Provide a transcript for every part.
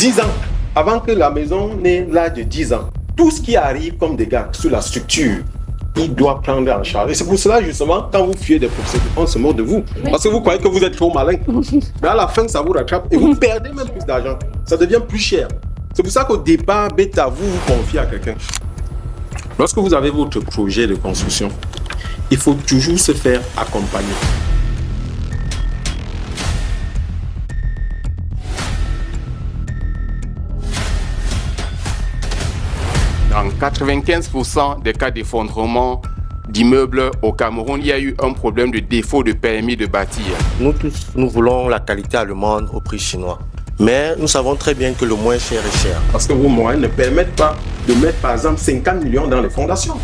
10 ans, avant que la maison n'ait l'âge de 10 ans, tout ce qui arrive comme dégâts sur la structure, il doit prendre en charge. Et c'est pour cela, justement, quand vous fuyez des procédures, on se moque de vous. Parce que vous croyez que vous êtes trop malin. Mais à la fin, ça vous rattrape et vous perdez même plus d'argent. Ça devient plus cher. C'est pour ça qu'au départ, bêta, vous confiez à quelqu'un. Lorsque vous avez votre projet de construction, il faut toujours se faire accompagner. Dans 95% des cas d'effondrement d'immeubles au Cameroun, il y a eu un problème de défaut de permis de bâtir. Nous tous, nous voulons la qualité allemande au prix chinois. Mais nous savons très bien que le moins cher est cher. Parce que vos moyens ne permettent pas de mettre par exemple 50 millions dans les fondations,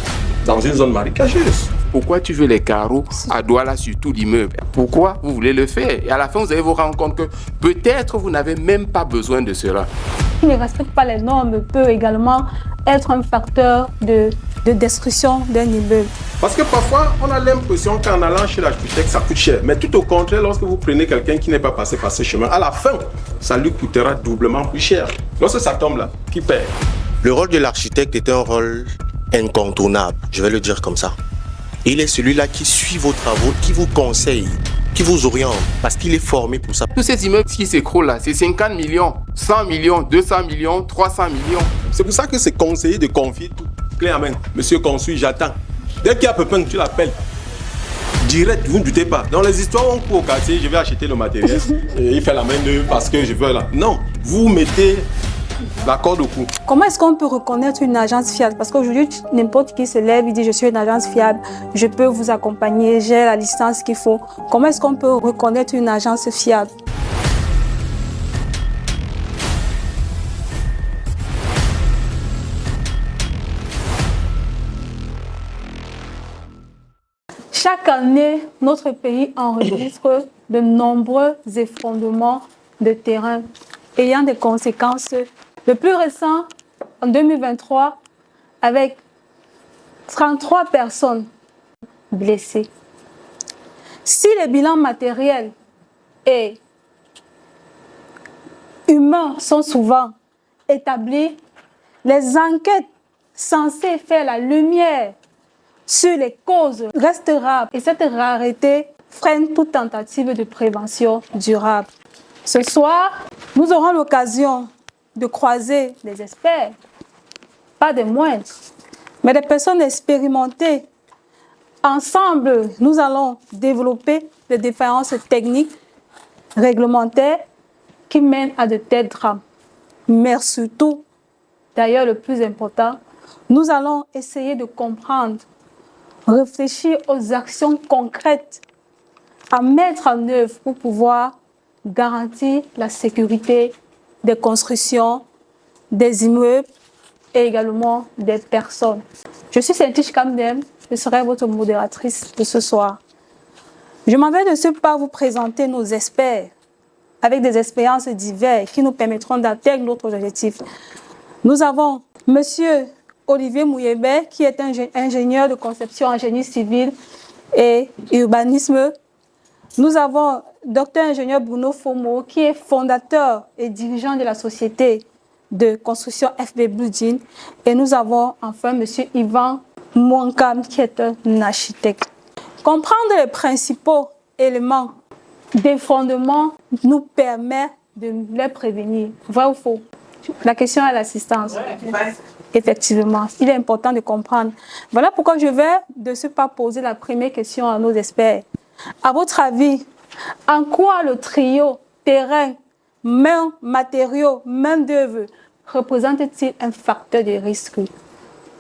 dans une zone marécageuse. Pourquoi tu veux les carreaux à Douala sur tout l'immeuble? Pourquoi vous voulez le faire? Et à la fin, vous allez vous rendre compte que peut-être vous n'avez même pas besoin de cela. Qui ne respecte pas les normes peut également être un facteur de destruction d'un immeuble. Parce que parfois, on a l'impression qu'en allant chez l'architecte, ça coûte cher. Mais tout au contraire, lorsque vous prenez quelqu'un qui n'est pas passé par ce chemin, à la fin, ça lui coûtera doublement plus cher. Lorsque ça tombe là, qui perd? Le rôle de l'architecte est un rôle incontournable, je vais le dire comme ça. Il est celui-là qui suit vos travaux, qui vous conseille, qui vous oriente, parce qu'il est formé pour ça. Tous ces immeubles qui s'écroulent là, c'est 50 millions, 100 millions, 200 millions, 300 millions. C'est pour ça que c'est conseillé de confier tout clé en main. Monsieur construit, j'attends. Dès qu'il y a pépin, tu l'appelles. Direct, vous ne doutez pas. Dans les histoires, on court au quartier, je vais acheter le matériel. Et il fait la main de parce que je veux là. Non, vous mettez la corde au cou. Comment est-ce qu'on peut reconnaître une agence fiable? Parce qu'aujourd'hui, n'importe qui se lève, il dit je suis une agence fiable, je peux vous accompagner, j'ai la licence qu'il faut. Comment est-ce qu'on peut reconnaître une agence fiable? Chaque année, notre pays enregistre de nombreux effondrements de terrain ayant des conséquences. Le plus récent, en 2023, avec 33 personnes blessées. Si les bilans matériels et humains sont souvent établis, les enquêtes censées faire la lumière sur les causes restent rares et cette rareté freine toute tentative de prévention durable. Ce soir, nous aurons l'occasion de croiser des experts, pas des moindres, mais des personnes expérimentées. Ensemble, nous allons développer des différences techniques, réglementaires qui mènent à de tels drames. Mais surtout, d'ailleurs le plus important, nous allons essayer de comprendre, réfléchir aux actions concrètes à mettre en œuvre pour pouvoir garantir la sécurité des constructions, des immeubles et également des personnes. Je suis Saint-Tiche Kamdem, je serai votre modératrice de ce soir. Je m'en vais de ce pas vous présenter nos experts avec des expériences diverses qui nous permettront d'atteindre notre objectif. Nous avons Monsieur Olivier Mouyébé, qui est ingénieur de conception en génie civil et urbanisme. Nous avons Dr ingénieur Bruno Fomo, qui est fondateur et dirigeant de la société de construction FB Building. Et nous avons enfin M. Yvan Mouankam, qui est un architecte. Comprendre les principaux éléments d'effondrement nous permet de les prévenir. Vrai ou faux? La question est l'assistance. Effectivement, il est important de comprendre. Voilà pourquoi je vais de ce pas poser la première question à nos experts. À votre avis, en quoi le trio terrain, main, matériaux, main d'œuvre représente-t-il un facteur de risque?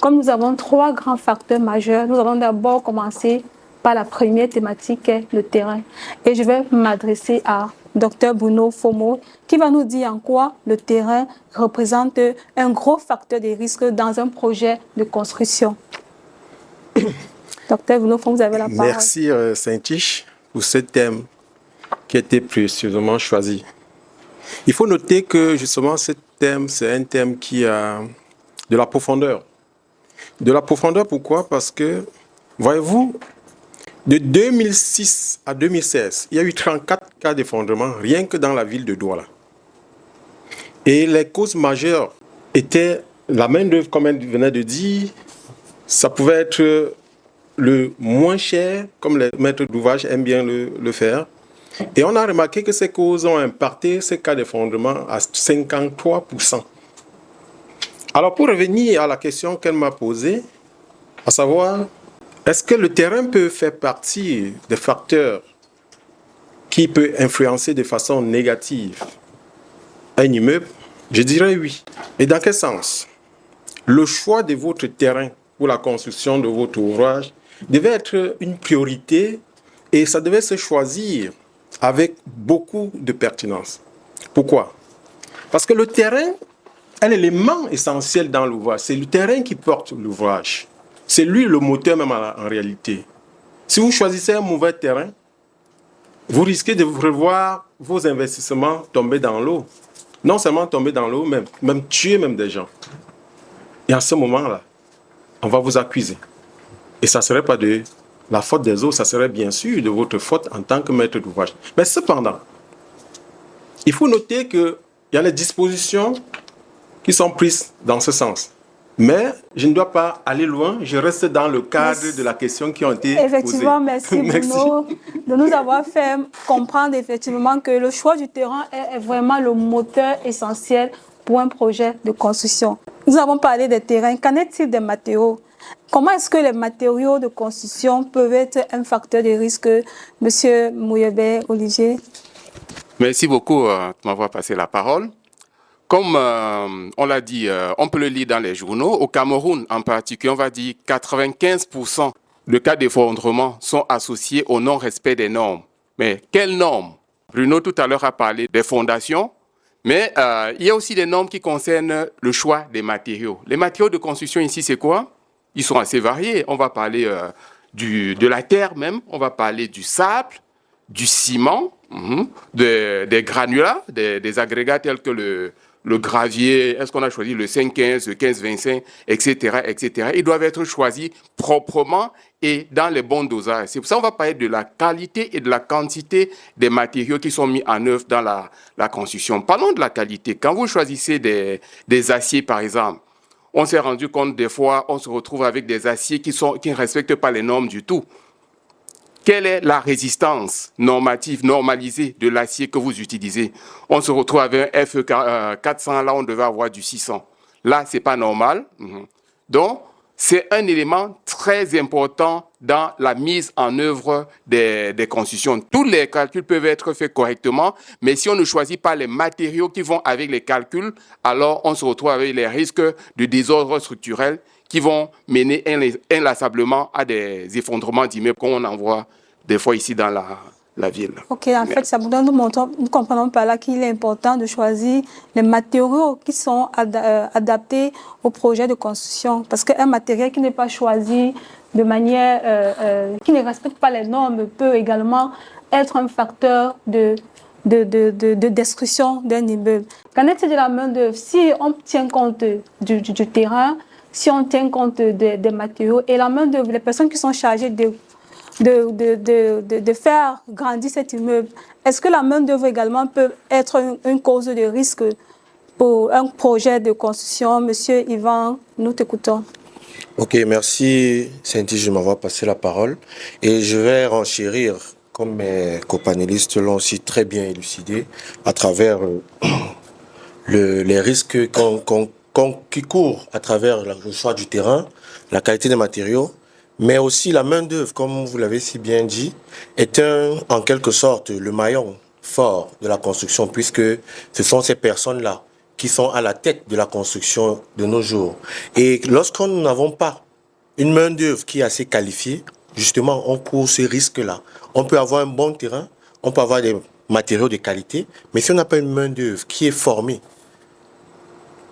Comme nous avons trois grands facteurs majeurs, nous allons d'abord commencer par la première thématique qui est le terrain. Et je vais m'adresser à Dr Bruno Fomo qui va nous dire en quoi le terrain représente un gros facteur de risque dans un projet de construction. Dr Bruno Fomo, vous avez la parole. Merci Saint-Tiche pour ce thème qui a été précieusement choisi. Il faut noter que justement ce thème, c'est un thème qui a de la profondeur. De la profondeur, pourquoi? Parce que, voyez-vous, de 2006 à 2016, il y a eu 34 cas d'effondrement rien que dans la ville de Douala. Et les causes majeures étaient la main-d'œuvre, comme elle venait de dire, ça pouvait être le moins cher, comme les maîtres d'ouvrage aiment bien le faire. Et on a remarqué que ces causes ont impacté ces cas d'effondrement à 53%. Alors pour revenir à la question qu'elle m'a posée, à savoir, est-ce que le terrain peut faire partie des facteurs qui peuvent influencer de façon négative un immeuble? Je dirais oui. Et dans quel sens? Le choix de votre terrain pour la construction de votre ouvrage devait être une priorité et ça devait se choisir avec beaucoup de pertinence. Pourquoi? Parce que le terrain est l'élément essentiel dans l'ouvrage. C'est le terrain qui porte l'ouvrage. C'est lui le moteur même en réalité. Si vous choisissez un mauvais terrain, vous risquez de revoir vos investissements tomber dans l'eau. Non seulement tomber dans l'eau, même tuer même des gens. Et à ce moment-là, on va vous accuser. Et ça ne serait pas de la faute des autres, ça serait bien sûr de votre faute en tant que maître d'ouvrage. Mais cependant, il faut noter qu'il y a des dispositions qui sont prises dans ce sens. Mais je ne dois pas aller loin, je reste dans le cadre de la question qui ont été posées. Effectivement, merci Bruno de nous avoir fait comprendre effectivement que le choix du terrain est vraiment le moteur essentiel pour un projet de construction. Nous avons parlé des terrains, qu'en est-il des matériaux? Comment est-ce que les matériaux de construction peuvent être un facteur de risque, Monsieur Mouyebe, Olivier? Merci beaucoup de m'avoir passé la parole. Comme on l'a dit, on peut le lire dans les journaux. Au Cameroun, en particulier, on va dire 95% de cas d'effondrement sont associés au non-respect des normes. Mais quelles normes? Bruno, tout à l'heure, a parlé des fondations, mais il y a aussi des normes qui concernent le choix des matériaux. Les matériaux de construction ici, c'est quoi? Ils sont assez variés. On va parler de la terre même, on va parler du sable, du ciment, des granulats, des agrégats tels que le gravier, est-ce qu'on a choisi le 5-15, le 15-25, etc., etc. Ils doivent être choisis proprement et dans les bons dosages. C'est pour ça qu'on va parler de la qualité et de la quantité des matériaux qui sont mis en œuvre dans la construction. Parlons de la qualité. Quand vous choisissez des aciers, par exemple, on s'est rendu compte des fois, on se retrouve avec des aciers qui ne respectent pas les normes du tout. Quelle est la résistance normative, normalisée de l'acier que vous utilisez? On se retrouve avec un FE 400, là on devait avoir du 600. Là, ce n'est pas normal. Donc, c'est un élément très important dans la mise en œuvre des constructions. Tous les calculs peuvent être faits correctement, mais si on ne choisit pas les matériaux qui vont avec les calculs, alors on se retrouve avec les risques de désordre structurel qui vont mener inlassablement à des effondrements d'immeubles qu'on en voit des fois ici dans la ville. Ok, en fait, ça nous comprenons par là qu'il est important de choisir les matériaux qui sont adaptés au projet de construction. Parce qu'un matériel qui n'est pas choisi de manière, qui ne respecte pas les normes peut également être un facteur de destruction d'un immeuble. Qu'en est-il de la main-d'œuvre? Si on tient compte du terrain, si on tient compte des matériaux et la main-d'œuvre, les personnes qui sont chargées de faire grandir cet immeuble, est-ce que la main-d'œuvre également peut être une cause de risque pour un projet de construction? Monsieur Yvan, nous t'écoutons. Ok, merci Cynthia de m'avoir passé la parole. Et je vais renchérir, comme mes copanélistes l'ont aussi très bien élucidé, à travers les risques qui courent à travers le choix du terrain, la qualité des matériaux, mais aussi la main-d'œuvre, comme vous l'avez si bien dit, est en quelque sorte le maillon fort de la construction, puisque ce sont ces personnes-là qui sont à la tête de la construction de nos jours. Et lorsqu'on n'avons pas une main-d'œuvre qui est assez qualifiée, justement, on court ce risque-là. On peut avoir un bon terrain, on peut avoir des matériaux de qualité, mais si on n'a pas une main-d'œuvre qui est formée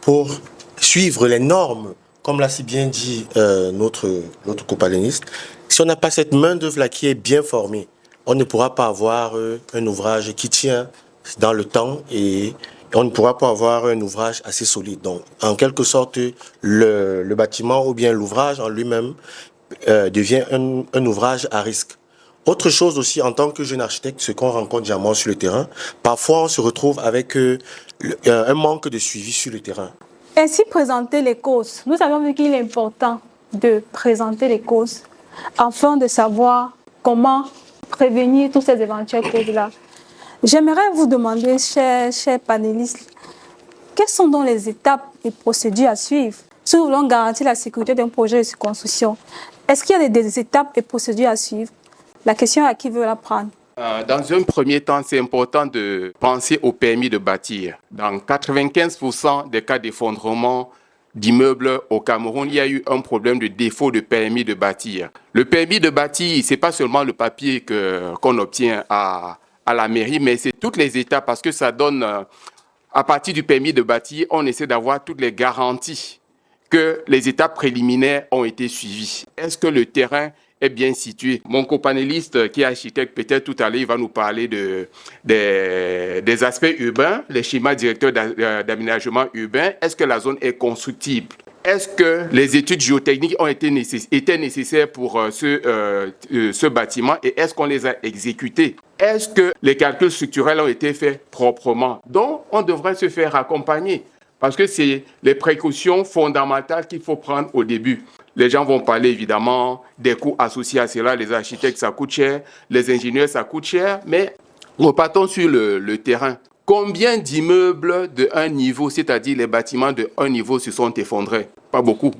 pour suivre les normes, comme l'a si bien dit notre copanéiste, si on n'a pas cette main-d'œuvre-là qui est bien formée, on ne pourra pas avoir un ouvrage qui tient dans le temps et on ne pourra pas avoir un ouvrage assez solide. Donc, en quelque sorte, le bâtiment ou bien l'ouvrage en lui-même devient un ouvrage à risque. Autre chose aussi, en tant que jeune architecte, ce qu'on rencontre généralement sur le terrain, parfois on se retrouve avec un manque de suivi sur le terrain. Ainsi, présenter les causes. Nous avons vu qu'il est important de présenter les causes afin de savoir comment prévenir toutes ces éventuelles causes-là. J'aimerais vous demander, chers panélistes, quelles sont donc les étapes et procédures à suivre si nous voulons garantir la sécurité d'un projet de construction? Est-ce qu'il y a des étapes et procédures à suivre? La question est à qui veut la prendre. Dans un premier temps, c'est important de penser au permis de bâtir. Dans 95% des cas d'effondrement d'immeubles au Cameroun, il y a eu un problème de défaut de permis de bâtir. Le permis de bâtir, ce n'est pas seulement le papier qu'on obtient à la mairie, mais c'est toutes les étapes parce que ça donne, à partir du permis de bâtir, on essaie d'avoir toutes les garanties que les étapes préliminaires ont été suivies. Est-ce que le terrain est bien situé? Mon copanéliste qui est architecte, peut-être tout à l'heure, il va nous parler des aspects urbains, les schémas directeurs d'aménagement urbain. Est-ce que la zone est constructible? Est-ce que les études géotechniques étaient nécessaires pour ce bâtiment et est-ce qu'on les a exécutées? Est-ce que les calculs structurels ont été faits proprement? Donc, on devrait se faire accompagner parce que c'est les précautions fondamentales qu'il faut prendre au début. Les gens vont parler évidemment des coûts associés à cela. Les architectes, ça coûte cher. Les ingénieurs, ça coûte cher. Mais repartons sur le terrain. Combien d'immeubles de un niveau, c'est-à-dire les bâtiments de un niveau, se sont effondrés? Pas beaucoup.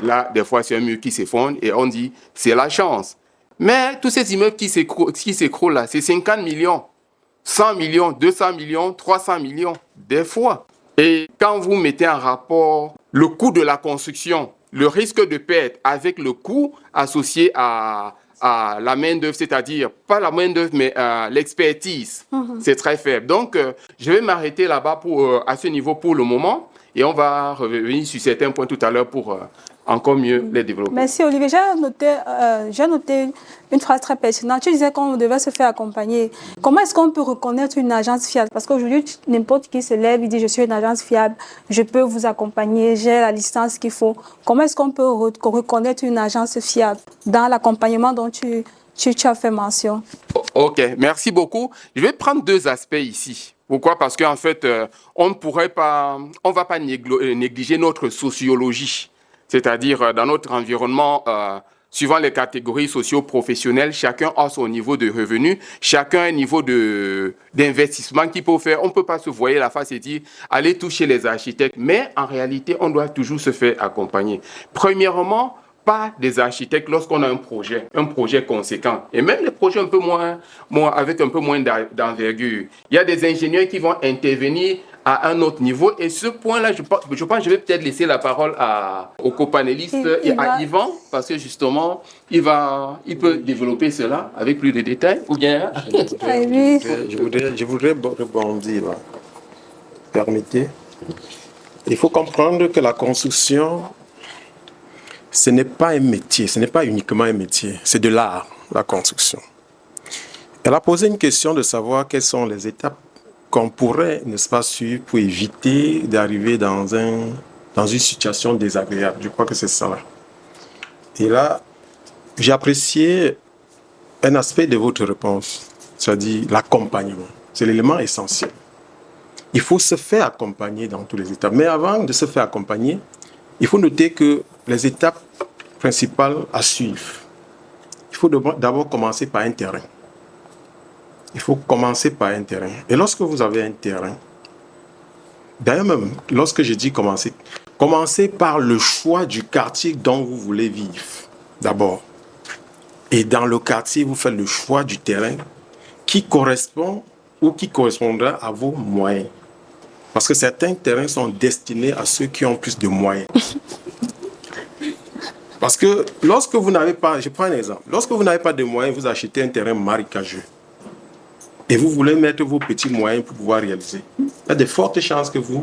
Là, des fois, c'est un mur qui s'effondre et on dit c'est la chance. Mais tous ces immeubles qui s'écroulent là, c'est 50 millions, 100 millions, 200 millions, 300 millions, des fois. Et quand vous mettez en rapport le coût de la construction, le risque de perte avec le coût associé à la main-d'œuvre, c'est-à-dire pas la main-d'œuvre, mais l'expertise, c'est très faible. Donc, je vais m'arrêter là-bas à ce niveau pour le moment et on va revenir sur certains points tout à l'heure pour encore mieux les développer. Merci Olivier. J'ai noté une phrase très pertinente. Tu disais qu'on devait se faire accompagner. Comment est-ce qu'on peut reconnaître une agence fiable? Parce qu'aujourd'hui, n'importe qui se lève, il dit « je suis une agence fiable, je peux vous accompagner, j'ai la licence qu'il faut ». Comment est-ce qu'on peut reconnaître une agence fiable dans l'accompagnement dont tu as fait mention? Ok, merci beaucoup. Je vais prendre deux aspects ici. Pourquoi? Parce qu'en fait, on ne va pas négliger notre sociologie. C'est-à-dire, dans notre environnement, suivant les catégories socio-professionnelles, chacun a son niveau de revenu, chacun a un niveau d'investissement qu'il peut faire. On ne peut pas se voiler la face et dire « allez toucher les architectes ». Mais en réalité, on doit toujours se faire accompagner. Premièrement, pas des architectes lorsqu'on a un projet conséquent. Et même les projets avec un peu moins d'envergure. Il y a des ingénieurs qui vont intervenir à un autre niveau. Et ce point-là, je pense que je vais peut-être laisser la parole au copanéliste et à Yvan, parce que justement, il peut développer cela avec plus de détails. Ou bien... Je voudrais rebondir là. Permettez. Il faut comprendre que la construction, ce n'est pas un métier, ce n'est pas uniquement un métier, c'est de l'art, la construction. Elle a posé une question de savoir quelles sont les étapes qu'on pourrait, n'est-ce pas, suivre pour éviter d'arriver dans une situation désagréable. Je crois que c'est ça là. Et là, j'ai apprécié un aspect de votre réponse, c'est-à-dire l'accompagnement. C'est l'élément essentiel. Il faut se faire accompagner dans toutes les étapes. Mais avant de se faire accompagner, il faut noter que les étapes principales à suivre, il faut d'abord commencer par un terrain. Il faut commencer par un terrain. Et lorsque vous avez un terrain, d'ailleurs même, lorsque je dis commencez par le choix du quartier dont vous voulez vivre, d'abord. Et dans le quartier, vous faites le choix du terrain qui correspond ou qui correspondra à vos moyens. Parce que certains terrains sont destinés à ceux qui ont plus de moyens. Parce que lorsque vous n'avez pas, je prends un exemple, lorsque vous n'avez pas de moyens, vous achetez un terrain marécageux. Et vous voulez mettre vos petits moyens pour pouvoir réaliser. Il y a de fortes chances que vous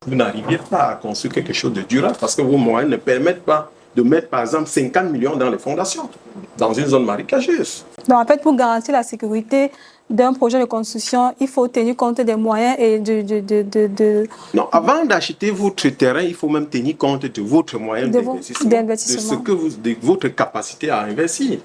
n'arriviez pas à construire quelque chose de durable parce que vos moyens ne permettent pas de mettre, par exemple, 50 millions dans les fondations, dans une zone marécageuse. Donc, en fait, pour garantir la sécurité d'un projet de construction, il faut tenir compte des moyens et Non, avant d'acheter votre terrain, il faut même tenir compte de votre moyen d'investissement, de votre capacité à investir.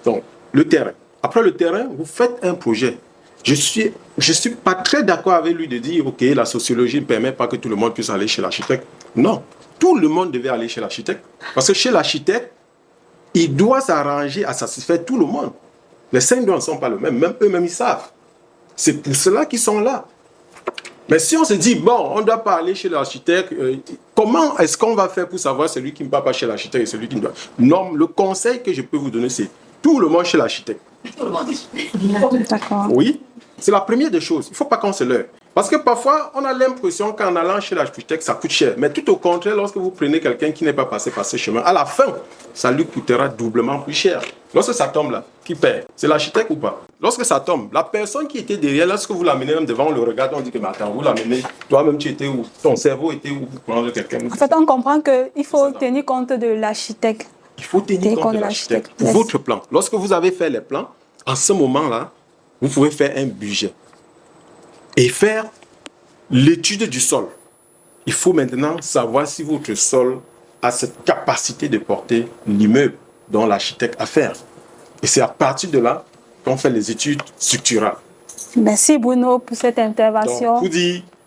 Donc, le terrain. Après le terrain, vous faites un projet. Je suis pas très d'accord avec lui de dire, OK, la sociologie ne permet pas que tout le monde puisse aller chez l'architecte. Non, tout le monde devait aller chez l'architecte. Parce que chez l'architecte, il doit s'arranger à satisfaire tout le monde. Les 5 doigts ne sont pas le même, même eux-mêmes ils savent. C'est pour cela qu'ils sont là. Mais si on se dit, bon, on ne doit pas aller chez l'architecte, comment est-ce qu'on va faire pour savoir celui qui ne va pas chez l'architecte et celui qui ne doit? Non, le conseil que je peux vous donner, c'est tout le monde chez l'architecte. D'accord. Oui, c'est la première des choses. Il ne faut pas qu'on se leurre. Parce que parfois, on a l'impression qu'en allant chez l'architecte, ça coûte cher. Mais tout au contraire, lorsque vous prenez quelqu'un qui n'est pas passé par ce chemin, à la fin, ça lui coûtera doublement plus cher. Lorsque ça tombe là, qui paie? C'est l'architecte ou pas? Lorsque ça tombe, la personne qui était derrière, lorsque vous l'amenez même devant, on le regarde, on dit que, mais attends, vous l'amenez, toi-même tu étais où? Ton cerveau était où pour prendre quelqu'un? En fait, on comprend qu'il faut tenir compte de l'architecte. Il faut tenir compte de l'architecte pour votre plan. Lorsque vous avez fait les plans, en ce moment-là, vous pouvez faire un budget et faire l'étude du sol. Il faut maintenant savoir si votre sol a cette capacité de porter l'immeuble dont l'architecte a fait. Et c'est à partir de là qu'on fait les études structurales. Merci Bruno pour cette intervention. Donc,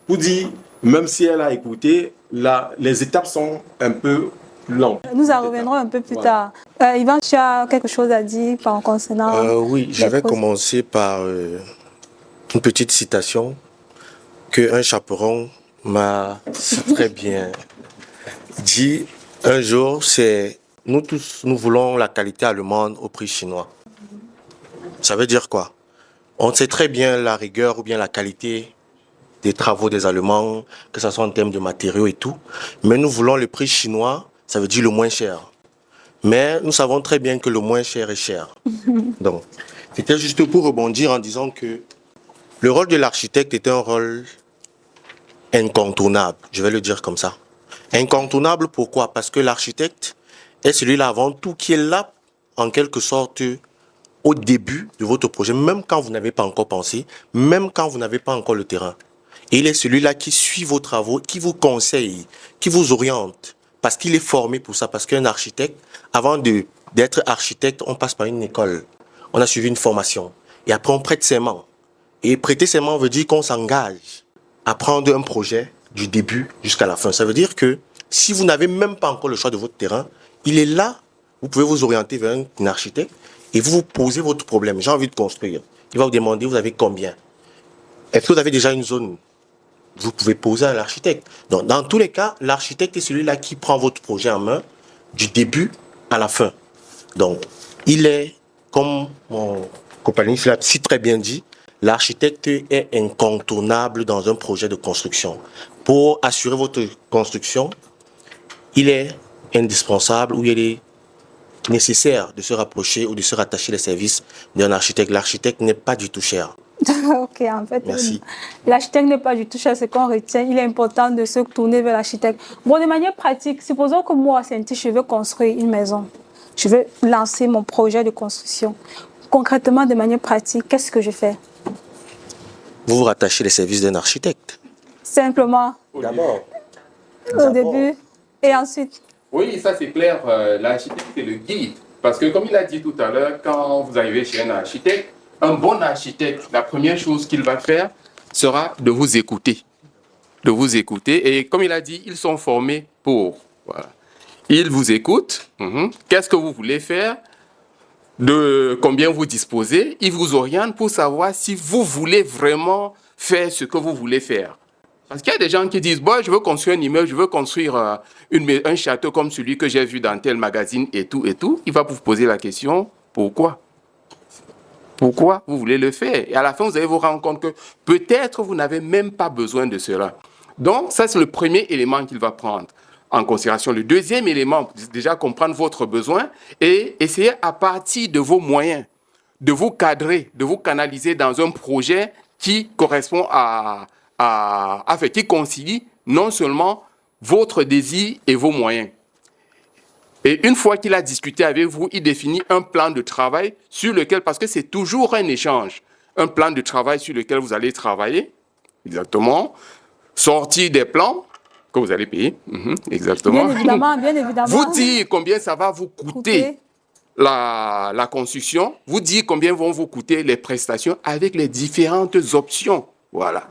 vous dit, même si elle a écouté, les étapes sont un peu longues. Nous en reviendrons un peu plus tard. Yvan, tu as quelque chose à dire concernant... Oui, je vais commencer par une petite citation qu'un chaperon m'a très bien dit un jour, c'est « Nous tous, nous voulons la qualité allemande au prix chinois ». Ça veut dire quoi? On sait très bien la rigueur ou bien la qualité des travaux des Allemands, que ce soit en termes de matériaux et tout, mais nous voulons le prix chinois, ça veut dire le moins cher. Mais nous savons très bien que le moins cher est cher. Donc, c'était juste pour rebondir en disant que le rôle de l'architecte est un rôle incontournable, je vais le dire comme ça. Incontournable, pourquoi? Parce que l'architecte est celui-là avant tout qui est là, en quelque sorte, au début de votre projet, même quand vous n'avez pas encore pensé, même quand vous n'avez pas encore le terrain. Et il est celui-là qui suit vos travaux, qui vous conseille, qui vous oriente, parce qu'il est formé pour ça, parce qu'un architecte, avant d'être architecte, on passe par une école, on a suivi une formation, et après on prête serment. Et prêter serment veut dire qu'on s'engage à prendre un projet du début jusqu'à la fin. Ça veut dire que si vous n'avez même pas encore le choix de votre terrain, il est là, vous pouvez vous orienter vers un architecte et vous vous posez votre problème. J'ai envie de construire. Il va vous demander, vous avez combien? Est-ce que vous avez déjà une zone? Vous pouvez poser à l'architecte. Donc, dans tous les cas, l'architecte est celui-là qui prend votre projet en main du début à la fin. Donc, il est, comme mon compagnon l'a si très bien dit, l'architecte est incontournable dans un projet de construction. Pour assurer votre construction, il est indispensable ou il est nécessaire de se rapprocher ou de se rattacher les services d'un architecte. L'architecte n'est pas du tout cher. Ok, en fait, l'architecte n'est pas du tout cher, ce qu'on retient. Il est important de se tourner vers l'architecte. Bon, de manière pratique, supposons que moi, Cynthia, je veux construire une maison. Je veux lancer mon projet de construction. Concrètement, de manière pratique, qu'est-ce que je fais? Vous vous rattachez les services d'un architecte. Simplement. D'abord. Au début et ensuite. Oui, ça c'est clair. L'architecte c'est le guide. Parce que comme il a dit tout à l'heure, quand vous arrivez chez un architecte, un bon architecte, la première chose qu'il va faire sera de vous écouter. De vous écouter. Et comme il a dit, ils sont formés pour. Voilà. Ils vous écoutent. Qu'est-ce que vous voulez faire? De combien vous disposez? Ils vous orientent pour savoir si vous voulez vraiment faire ce que vous voulez faire. Parce qu'il y a des gens qui disent, bon, je veux construire un immeuble, je veux construire un château comme celui que j'ai vu dans tel magazine et tout et tout. Il va vous poser la question, pourquoi? Pourquoi vous voulez le faire? Et à la fin, vous allez vous rendre compte que peut-être vous n'avez même pas besoin de cela. Donc, ça, c'est le premier élément qu'il va prendre en considération. Le deuxième élément, déjà comprendre votre besoin et essayer à partir de vos moyens, de vous cadrer, de vous canaliser dans un projet qui correspond qui concilie non seulement votre désir et vos moyens. Et une fois qu'il a discuté avec vous, il définit un plan de travail sur lequel, parce que c'est toujours un échange, un plan de travail sur lequel vous allez travailler, exactement, sortir des plans que vous allez payer, exactement. Bien évidemment. Vous dire combien ça va vous coûter la construction, vous dire combien vont vous coûter les prestations avec les différentes options. Voilà.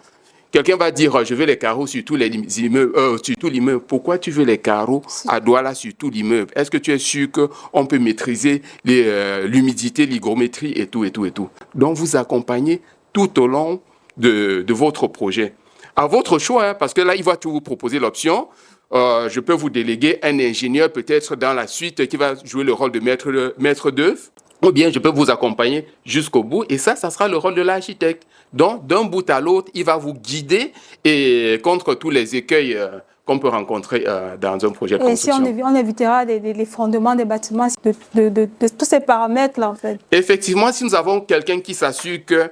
Quelqu'un va dire, je veux les carreaux sur tous les immeubles, sur tout l'immeuble. Pourquoi tu veux les carreaux à Douala sur tout l'immeuble? Est-ce que tu es sûr qu'on peut maîtriser l'humidité, l'hygrométrie et tout, et tout, et tout? Donc, vous accompagnez tout au long de votre projet. À votre choix, hein, parce que là, il va tout vous proposer l'option. Je peux vous déléguer un ingénieur peut-être dans la suite qui va jouer le rôle de maître d'œuvre. Ou bien je peux vous accompagner jusqu'au bout et ça sera le rôle de l'architecte. Donc, d'un bout à l'autre, il va vous guider et contre tous les écueils qu'on peut rencontrer dans un projet de construction. Et si on évitera les fondements des bâtiments, de tous ces paramètres-là, en fait. Effectivement, si nous avons quelqu'un qui s'assure que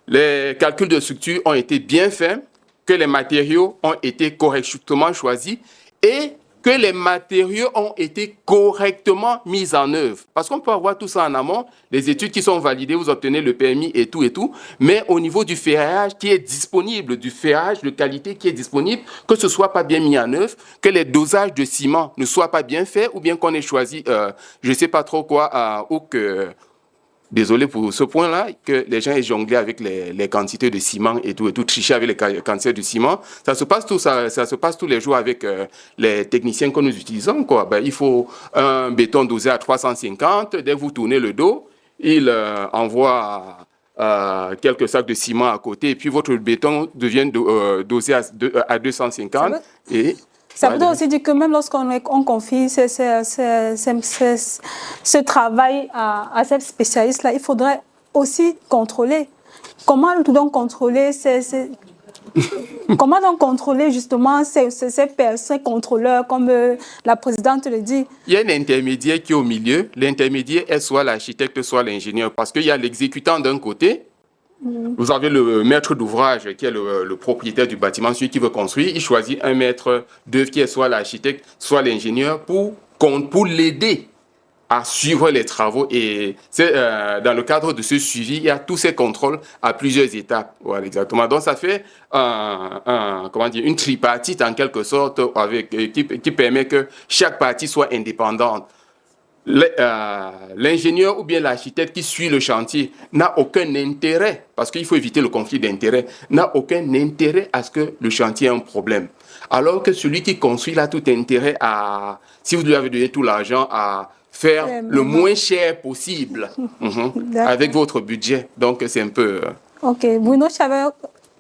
les calculs de structure ont été bien faits, que les matériaux ont été correctement choisis et que les matériaux ont été correctement mis en œuvre. Parce qu'on peut avoir tout ça en amont, les études qui sont validées, vous obtenez le permis et tout, mais au niveau du ferrage qui est disponible, du ferrage de qualité qui est disponible, que ce ne soit pas bien mis en œuvre, que les dosages de ciment ne soient pas bien faits, ou bien qu'on ait choisi, je ne sais pas trop quoi, ou que... Désolé pour ce point-là, que les gens aient jonglé avec les quantités de ciment et tout, triché avec les quantités de ciment. Ça se passe tous les jours avec les techniciens que nous utilisons, quoi. Ben, il faut un béton dosé à 350. Dès que vous tournez le dos, il envoie quelques sacs de ciment à côté et puis votre béton devient dosé à 250. Ça veut aussi dire que même lorsqu'on confie ce travail à ces spécialistes-là, il faudrait aussi contrôler. Comment donc contrôler comment donc contrôler justement ces contrôleurs, comme la présidente le dit? Il y a un intermédiaire qui est au milieu. L'intermédiaire est soit l'architecte, soit l'ingénieur. Parce qu'il y a l'exécutant d'un côté. Vous avez le maître d'ouvrage qui est le propriétaire du bâtiment, celui qui veut construire. Il choisit un maître d'œuvre qui est soit l'architecte, soit l'ingénieur pour l'aider à suivre les travaux. Et dans le cadre de ce suivi, il y a tous ces contrôles à plusieurs étapes. Voilà, exactement. Donc, ça fait une tripartite en quelque sorte qui permet que chaque partie soit indépendante. L'ingénieur ou bien l'architecte qui suit le chantier n'a aucun intérêt, parce qu'il faut éviter le conflit d'intérêt, n'a aucun intérêt à ce que le chantier ait un problème. Alors que celui qui construit a tout intérêt à, si vous lui avez donné tout l'argent, à faire le moins cher possible avec votre budget. Donc c'est un peu... Ok. Bruno, tu avais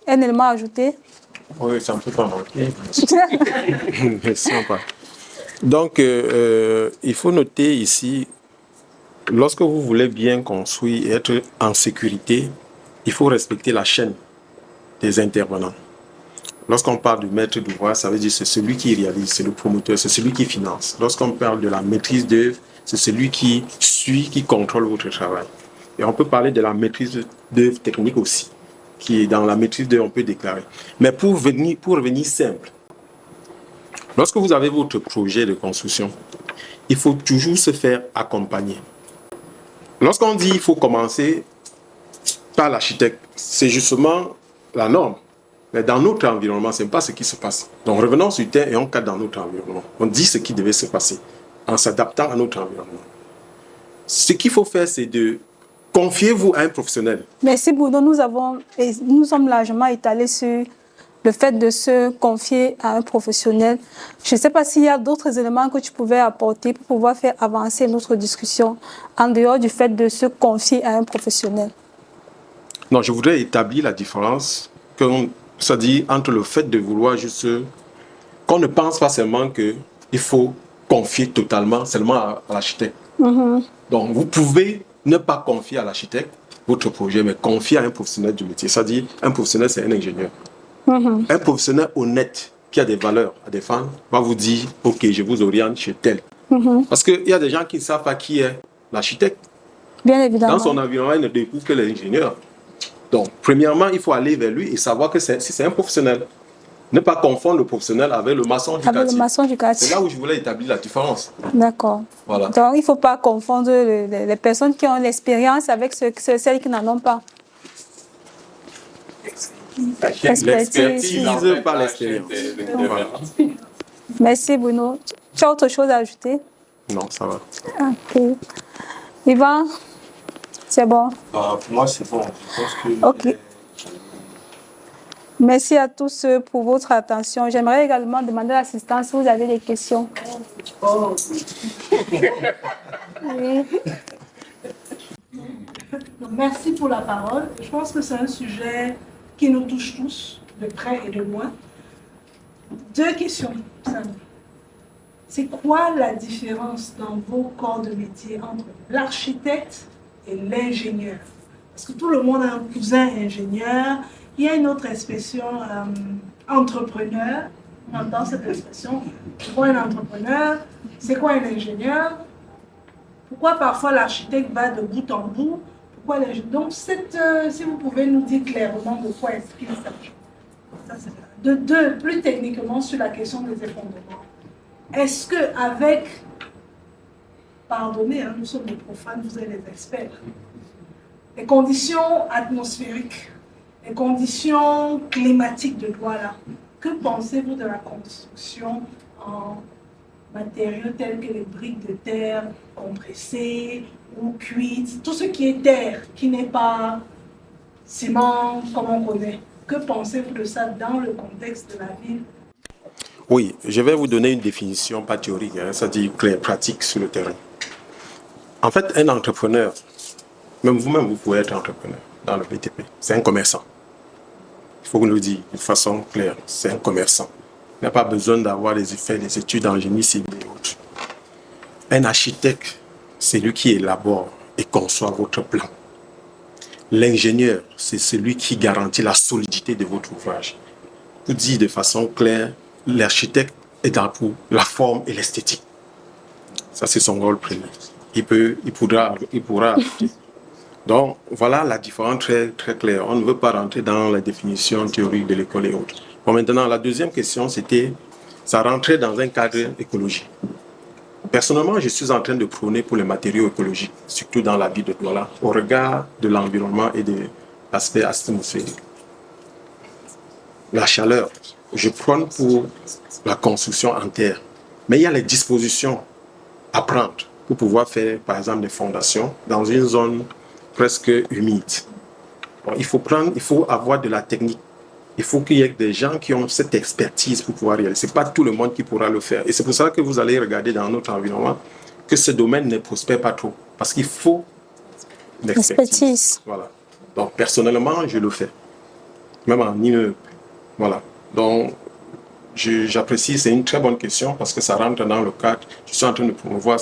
un élément à ajouter? Oui, ça ne peut pas manquer. Merci pas. Donc, il faut noter ici, lorsque vous voulez bien construire et être en sécurité, il faut respecter la chaîne des intervenants. Lorsqu'on parle du maître d'ouvrage, ça veut dire que c'est celui qui réalise, c'est le promoteur, c'est celui qui finance. Lorsqu'on parle de la maîtrise d'œuvre, c'est celui qui suit, qui contrôle votre travail. Et on peut parler de la maîtrise d'œuvre technique aussi, qui est dans la maîtrise d'œuvre, on peut déclarer. Mais pour revenir simple, lorsque vous avez votre projet de construction, il faut toujours se faire accompagner. Lorsqu'on dit qu'il faut commencer par l'architecte, c'est justement la norme. Mais dans notre environnement, ce n'est pas ce qui se passe. Donc revenons sur terre et on cadre dans notre environnement. On dit ce qui devait se passer en s'adaptant à notre environnement. Ce qu'il faut faire, c'est de confier-vous à un professionnel. Merci Bruno, nous sommes largement étalés sur le fait de se confier à un professionnel. Je ne sais pas s'il y a d'autres éléments que tu pouvais apporter pour pouvoir faire avancer notre discussion en dehors du fait de se confier à un professionnel. Non, je voudrais établir la différence, c'est-à-dire entre le fait de vouloir juste... qu'on ne pense pas seulement qu'il faut confier totalement seulement à l'architecte. Donc, vous pouvez ne pas confier à l'architecte votre projet, mais confier à un professionnel du métier. C'est-à-dire, un professionnel, c'est un ingénieur. Un professionnel honnête qui a des valeurs à défendre va vous dire « Ok, je vous oriente chez tel. Parce qu'il y a des gens qui ne savent pas qui est l'architecte. Bien évidemment. Dans son environnement, il ne découvre que l'ingénieur. Donc, premièrement, il faut aller vers lui et savoir que si c'est un professionnel. Ne pas confondre le professionnel avec le maçon du quartier. C'est là où je voulais établir la différence. D'accord. Voilà. Donc, il ne faut pas confondre les personnes qui ont l'expérience avec celles qui n'en ont pas. L'expertise par l'expérience. Merci Bruno. Tu as autre chose à ajouter? Non, ça va. Ok. Yvan, c'est bon. Pour moi, c'est bon. Je pense que... Ok. Merci à tous pour votre attention. J'aimerais également demander à l'assistance si vous avez des questions. Oui. Merci pour la parole. Je pense que c'est un sujet qui nous touche tous, de près et de loin. 2 questions simples. C'est quoi la différence dans vos corps de métier entre l'architecte et l'ingénieur? Parce que tout le monde a un cousin ingénieur. Il y a une autre expression, entrepreneur. On entend cette expression. C'est quoi un entrepreneur? C'est quoi un ingénieur? Pourquoi parfois l'architecte va de bout en bout? Pourquoi l'ingénieur? Donc, si vous pouvez nous dire clairement de quoi est-ce qu'il s'agit. Ça, c'est de 2, plus techniquement sur la question des effondrements. Est-ce qu'avec, pardonnez, nous sommes des profanes, vous êtes des experts, les conditions atmosphériques, les conditions climatiques de Douala, que pensez-vous de la construction en matériaux tels que les briques de terre compressées ou cuites, tout ce qui est terre, qui n'est pas ciment comme on connaît? Que pensez-vous de ça dans le contexte de la ville? Oui, je vais vous donner une définition, pas théorique, ça dit clair, pratique sur le terrain. En fait, un entrepreneur, même vous-même, vous pouvez être entrepreneur dans le BTP. C'est un commerçant. Il faut nous le dire de façon claire, c'est un commerçant. Il n'a pas besoin d'avoir des études en génie civil et autres. Un architecte, c'est lui qui élabore et conçoit votre plan. L'ingénieur, c'est celui qui garantit la solidité de votre ouvrage. Vous dites de façon claire, l'architecte est là pour la forme et l'esthétique. Ça, c'est son rôle premier. Il pourra ajouter. Donc, voilà la différence très, très claire. On ne veut pas rentrer dans la définition théorique de l'école et autres. Bon, maintenant, la deuxième question, c'était, ça rentrait dans un cadre écologique. Personnellement, je suis en train de prôner pour les matériaux écologiques, surtout dans la ville de Douala, au regard de l'environnement et de l'aspect atmosphérique. La chaleur, je prône pour la construction en terre. Mais il y a les dispositions à prendre pour pouvoir faire, par exemple, des fondations dans une zone presque humide. Bon, il faut avoir de la technique. Il faut qu'il y ait des gens qui ont cette expertise pour pouvoir réaliser. Ce n'est pas tout le monde qui pourra le faire. Et c'est pour ça que vous allez regarder dans notre environnement que ce domaine ne prospère pas trop. Parce qu'il faut l'expertise. Voilà. Donc, personnellement, je le fais. Même en immeuble. Voilà. Donc, j'apprécie, c'est une très bonne question parce que ça rentre dans le cadre. Je suis en train de promouvoir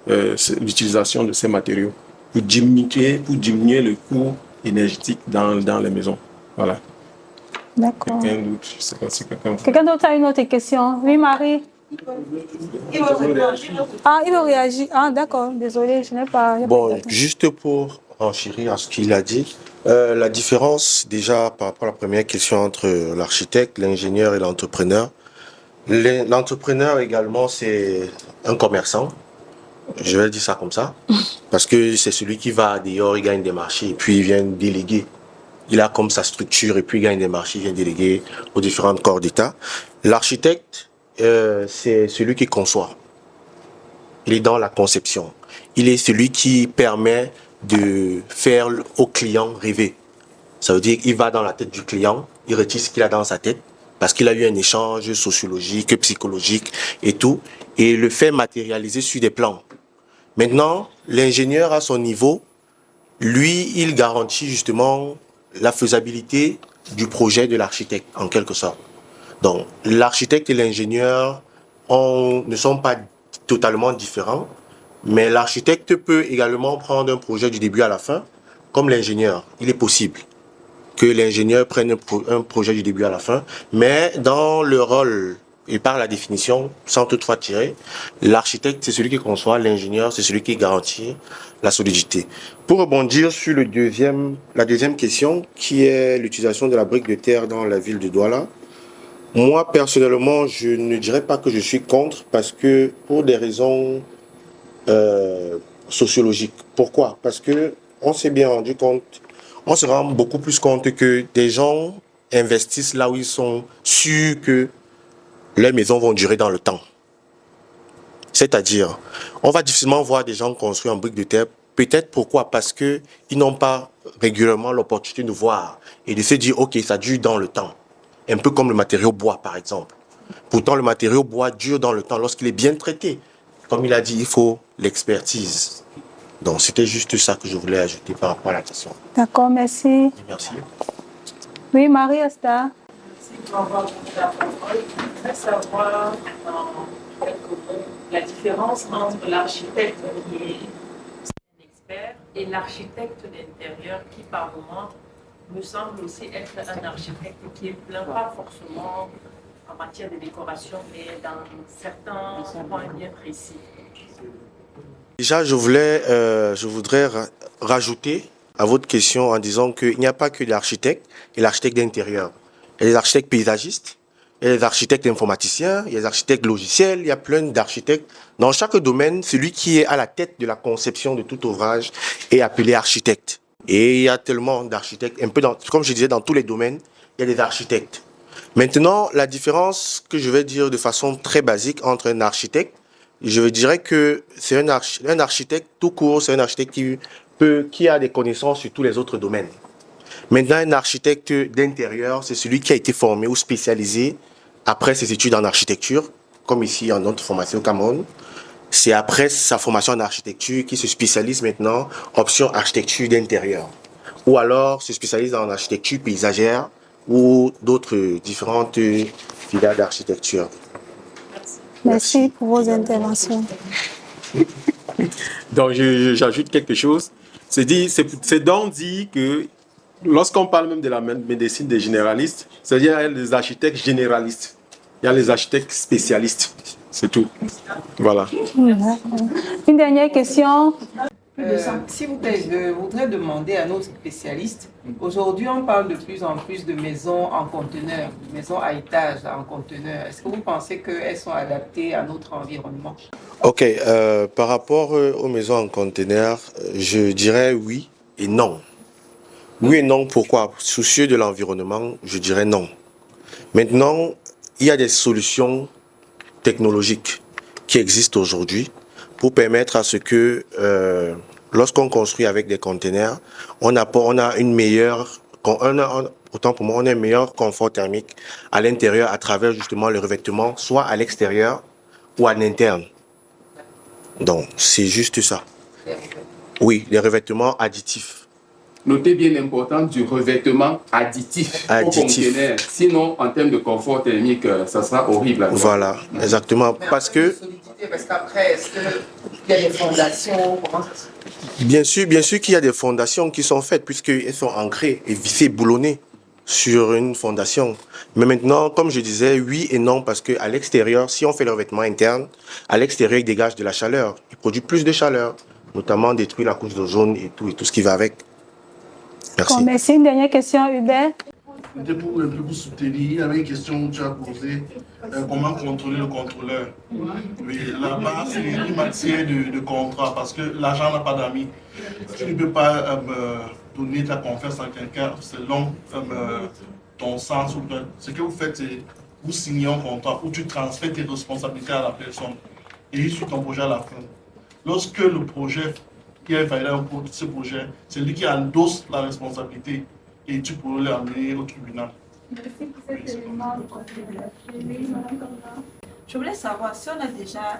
l'utilisation de ces matériaux pour diminuer le coût énergétique dans les maisons. Voilà. D'accord. Quelqu'un d'autre, je ne sais pas si quelqu'un... Quelqu'un d'autre a une autre question? Oui, Marie? Ah, il veut réagir. Ah, d'accord. Désolée, je n'ai pas... Bon, juste pour enchérir à ce qu'il a dit, la différence déjà par rapport à la première question entre l'architecte, l'ingénieur et l'entrepreneur. L'entrepreneur également, c'est un commerçant. Je vais dire ça comme ça. Parce que c'est celui qui va dehors, il gagne des marchés et puis il vient déléguer. Il a comme sa structure et puis il gagne des marchés, il vient déléguer aux différents corps d'État. L'architecte, c'est celui qui conçoit. Il est dans la conception. Il est celui qui permet de faire au client rêver. Ça veut dire qu'il va dans la tête du client, il retire ce qu'il a dans sa tête, parce qu'il a eu un échange sociologique, psychologique et tout, et le fait matérialiser sur des plans. Maintenant, l'ingénieur à son niveau, lui, il garantit justement la faisabilité du projet de l'architecte, en quelque sorte. Donc, l'architecte et l'ingénieur ne sont pas totalement différents, mais l'architecte peut également prendre un projet du début à la fin, comme l'ingénieur. Il est possible que l'ingénieur prenne un projet du début à la fin, mais dans le rôle, et par la définition, sans toutefois tirer, l'architecte, c'est celui qui conçoit, l'ingénieur, c'est celui qui garantit la solidité. Pour rebondir sur la deuxième question, qui est l'utilisation de la brique de terre dans la ville de Douala, moi, personnellement, je ne dirais pas que je suis contre, parce que pour des raisons sociologiques. Pourquoi? Parce que on s'est bien rendu compte, on se rend beaucoup plus compte que des gens investissent là où ils sont sûrs que leurs maisons vont durer dans le temps. C'est-à-dire, on va difficilement voir des gens construire en briques de terre Peut-être pourquoi? Parce qu'ils n'ont pas régulièrement l'opportunité de voir et de se dire, OK, ça dure dans le temps. Un peu comme le matériau bois, par exemple. Pourtant, le matériau bois dure dans le temps lorsqu'il est bien traité. Comme il a dit, il faut l'expertise. Donc, c'était juste ça que je voulais ajouter par rapport à la question. D'accord, merci. Merci. Oui, Marie-Asta. Merci pour avoir donné la parole. Je voudrais savoir en quelques mots la différence entre l'architecte qui est un expert et l'architecte d'intérieur qui, par moment, me semble aussi être un architecte qui est plein, pas forcément en matière de décoration, mais dans certains points bien précis. Déjà, je voudrais rajouter à votre question en disant qu'il n'y a pas que l'architecte et l'architecte d'intérieur. Il y a les architectes paysagistes, il y a les architectes informaticiens, il y a les architectes logiciels, il y a plein d'architectes. Dans chaque domaine, celui qui est à la tête de la conception de tout ouvrage est appelé architecte. Et il y a tellement d'architectes, un peu comme je disais, dans tous les domaines, il y a des architectes. Maintenant, la différence que je vais dire de façon très basique entre un architecte, je dirais que c'est un architecte tout court, c'est un architecte qui a des connaissances sur tous les autres domaines. Maintenant, un architecte d'intérieur, c'est celui qui a été formé ou spécialisé après ses études en architecture, comme ici en notre formation au Cameroun. C'est après sa formation en architecture qu'il se spécialise maintenant option architecture d'intérieur. Ou alors se spécialise en architecture paysagère ou d'autres différentes filières d'architecture. Merci pour vos interventions. Donc, j'ajoute quelque chose. C'est donc dit que lorsqu'on parle même de la médecine des généralistes, c'est-à-dire qu'il y a les architectes généralistes, il y a les architectes spécialistes. C'est tout. Voilà. Une dernière question. S'il vous plaît, je voudrais demander à nos spécialistes. Aujourd'hui, on parle de plus en plus de maisons en conteneur, maisons à étage en conteneur. Est-ce que vous pensez qu'elles sont adaptées à notre environnement? Ok, par rapport aux maisons en conteneur, je dirais oui et non. Oui et non, pourquoi? Soucieux de l'environnement, je dirais non. Maintenant, il y a des solutions technologiques qui existent aujourd'hui pour permettre à ce que lorsqu'on construit avec des conteneurs, on a une meilleure, autant pour moi, on a un meilleur confort thermique à l'intérieur à travers justement le revêtement, soit à l'extérieur ou à l'interne. Donc, c'est juste ça. Oui, les revêtements additifs. Notez bien l'importance du revêtement additif au conteneur. Sinon, en termes de confort thermique, ça sera horrible. Voilà, exactement. Parce que... Parce qu'après, est-ce qu'il y a des fondations? Bien sûr qu'il y a des fondations qui sont faites puisqu'elles sont ancrées et vissées, boulonnées sur une fondation. Mais maintenant, comme je disais, oui et non, parce qu'à l'extérieur, si on fait le revêtement interne, à l'extérieur, il dégage de la chaleur. Il produit plus de chaleur, notamment détruit la couche d'ozone et tout ce qui va avec. Merci. Bon, merci. Une dernière question, Hubert. C'était pour un peu vous soutenir. Il y avait une question que tu as posée. Comment contrôler le contrôleur? Oui, là-bas, c'est une matière de contrat parce que l'argent n'a pas d'amis. Tu ne peux pas donner ta confiance à quelqu'un selon ton sens. Ce que vous faites, c'est vous signez un contrat où tu transfères tes responsabilités à la personne et il suit ton projet à la fin. Lorsque le projet qui est validé pour ce projet, c'est lui qui endosse la responsabilité et tu pourrais l'amener au tribunal. Merci pour cet élément de contribution. Je voulais savoir si on a déjà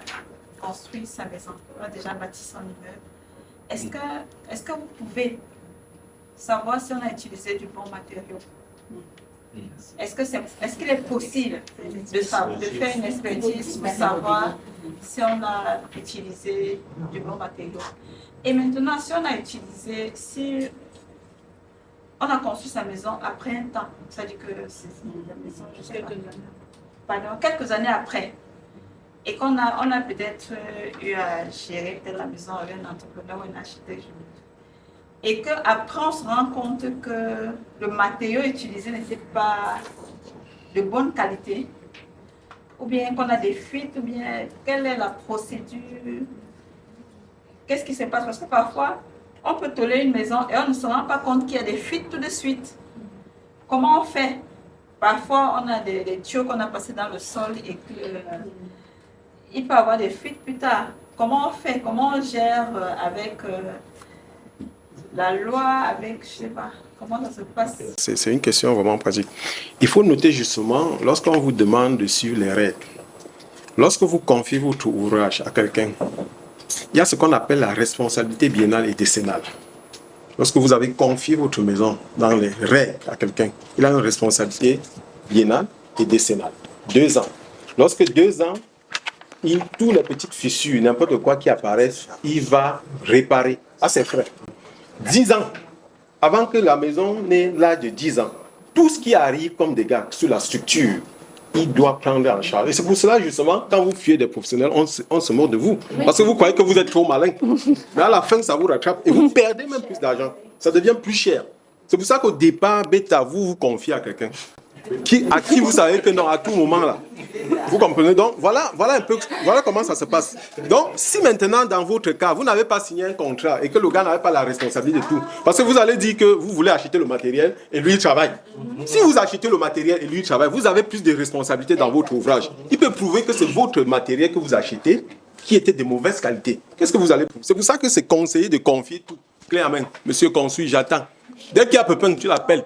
construit sa maison, on a déjà bâti son immeuble, est-ce que vous pouvez savoir si on a utilisé du bon matériau? Est-ce qu'il est possible de faire une expertise pour savoir si on a utilisé du bon matériau? Et maintenant, si on a construit sa maison après un temps, c'est-à-dire que c'est la maison quelques années après, et qu'on a peut-être eu à gérer peut-être la maison avec un entrepreneur ou un architecte, et qu'après on se rend compte que le matériau utilisé n'était pas de bonne qualité, ou bien qu'on a des fuites, ou bien quelle est la procédure? Qu'est-ce qui se passe? Parce que parfois, on peut tolérer une maison et on ne se rend pas compte qu'il y a des fuites tout de suite. Comment on fait? Parfois, on a des tuyaux qu'on a passés dans le sol et qu'il peut y avoir des fuites plus tard. Comment on fait? Comment on gère avec la loi avec, je sais pas, comment ça se passe? C'est une question vraiment pratique. Il faut noter justement, lorsqu'on vous demande de suivre les règles, lorsque vous confiez votre ouvrage à quelqu'un, il y a ce qu'on appelle la responsabilité biennale et décennale. Lorsque vous avez confié votre maison dans les règles à quelqu'un, il a une responsabilité biennale et décennale. 2 ans. Lorsque 2 ans, tous les petites fissures, n'importe quoi qui apparaissent, il va réparer à ses frais. 10 ans. Avant que la maison n'ait l'âge de 10 ans, tout ce qui arrive comme dégâts sur la structure, il doit prendre en charge. Et c'est pour cela, justement, quand vous fuyez des professionnels, on se moque de vous. Parce que vous croyez que vous êtes trop malin. Mais à la fin, ça vous rattrape et vous perdez même plus d'argent. Ça devient plus cher. C'est pour ça qu'au départ, bêta, vous confiez à quelqu'un. À qui vous savez que non, à tout moment là. Vous comprenez? Donc, voilà un peu, voilà comment ça se passe. Donc, si maintenant, dans votre cas, vous n'avez pas signé un contrat et que le gars n'avait pas la responsabilité de tout, parce que vous allez dire que vous voulez acheter le matériel et lui, il travaille. Si vous achetez le matériel et lui, il travaille, vous avez plus de responsabilités dans votre ouvrage. Il peut prouver que c'est votre matériel que vous achetez qui était de mauvaise qualité. Qu'est-ce que vous allez prouver? C'est pour ça que c'est conseillé de confier tout. Clé en main. Monsieur consul, j'attends. Dès qu'il y a pépin, tu l'appelles.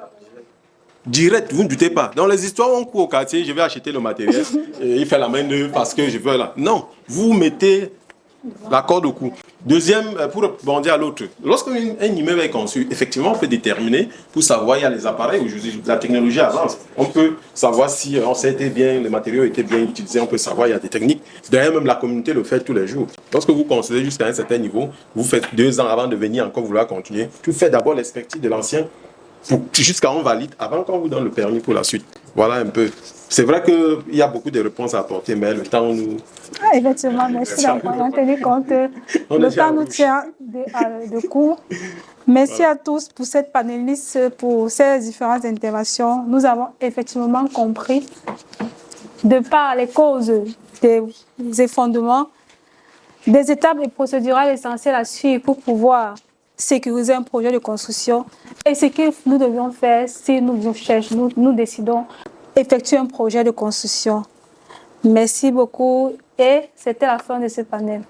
Direct, vous ne doutez pas. Dans les histoires, on court au quartier, je vais acheter le matériel, et il fait la main neuve parce que je veux là. Non, vous mettez la corde au cou. Deuxième, pour rebondir à l'autre, lorsqu'un immeuble est conçu, effectivement, on peut déterminer, pour savoir, il y a les appareils, aujourd'hui, la technologie avance. On peut savoir si on s'est été bien, les matériaux étaient bien utilisés, on peut savoir, il y a des techniques. D'ailleurs, même la communauté le fait tous les jours. Lorsque vous concédez jusqu'à un certain niveau, vous faites 2 ans avant de venir encore vouloir continuer. Tu fais d'abord l'expertise de l'ancien, jusqu'à on valide, avant qu'on vous donne le permis pour la suite. Voilà un peu. C'est vrai qu'il y a beaucoup de réponses à apporter, mais le temps nous... Ah, effectivement, merci d'avoir tenu compte. Le temps nous tient de court. Merci à tous pour cette panéliste, pour ces différentes interventions. Nous avons effectivement compris, de par les causes des effondrements, des étapes et procédurales essentielles à suivre pour pouvoir sécuriser un projet de construction et ce que nous devions faire si nous décidons effectuer un projet de construction. Merci beaucoup et c'était la fin de ce panel.